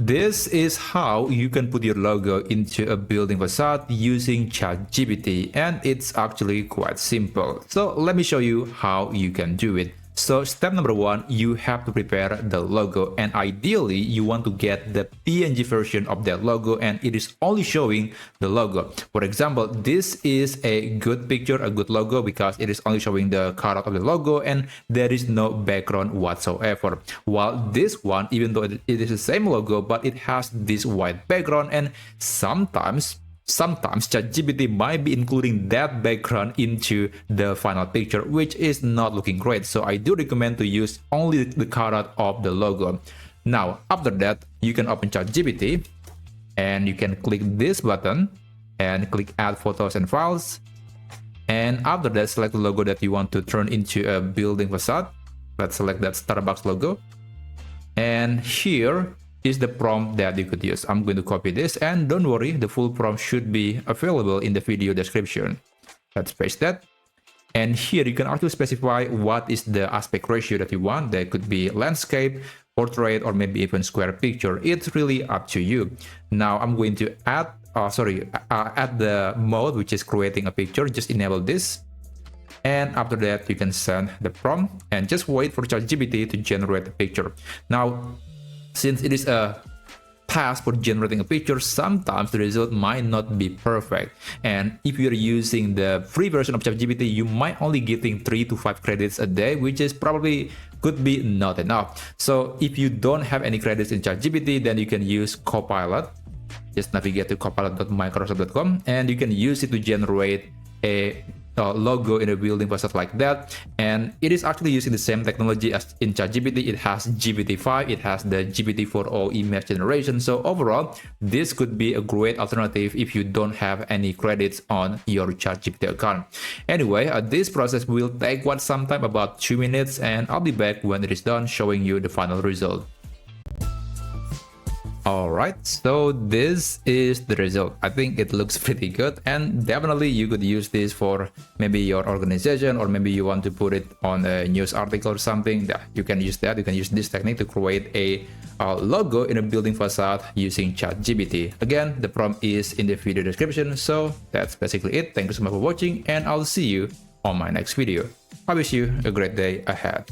this is how you can put your logo into a building facade using ChatGPT, and it's actually quite simple. So let me show you how you can do it. So step number one, you have to prepare the logo, and ideally you want to get the PNG version of that logo and it is only showing the logo. For example, this is a good picture, a good logo, because it is only showing the cutout of the logo and there is no background whatsoever. While this one, even though it is the same logo, but it has this white background, and sometimes ChatGPT might be including that background into the final picture, which is not looking great. So I do recommend to use only the cutout of the logo. Now, after that, you can open ChatGPT and you can click this button and click Add Photos and Files. And after that, select the logo that you want to turn into a building facade. Let's select that Starbucks logo. And here is the prompt that you could use. I'm going to copy this, and don't worry, the full prompt should be available in the video description. Let's paste that. And here you can actually specify what is the aspect ratio that you want. There could be landscape, portrait, or maybe even square picture. It's really up to you. Now I'm going to add the mode, which is creating a picture. Just enable this. And after that, you can send the prompt and just wait for ChatGPT to generate the picture. Now, since it is a task for generating a picture, sometimes the result might not be perfect. And if you're using the free version of ChatGPT, you might only getting 3 to 5 credits a day, which is probably could be not enough. So if you don't have any credits in ChatGPT, then you can use Copilot. Just navigate to copilot.microsoft.com and you can use it to generate a logo in a building facade like that. And it is actually using the same technology as in ChatGPT. It has GPT-5, it has the GPT-4o image generation. So overall, this could be a great alternative if you don't have any credits on your ChatGPT account. Anyway, this process will take some time, about 2 minutes, and I'll be back when it is done showing you the final result. Alright, so this is the result. I think it looks pretty good, and definitely you could use this for maybe your organization, or maybe you want to put it on a news article or something. Yeah, you can use that. You can use this technique to create a logo in a building facade using ChatGPT. Again, the prompt is in the video description. So that's basically it. Thank you so much for watching, and I'll see you on my next video. I wish you a great day ahead.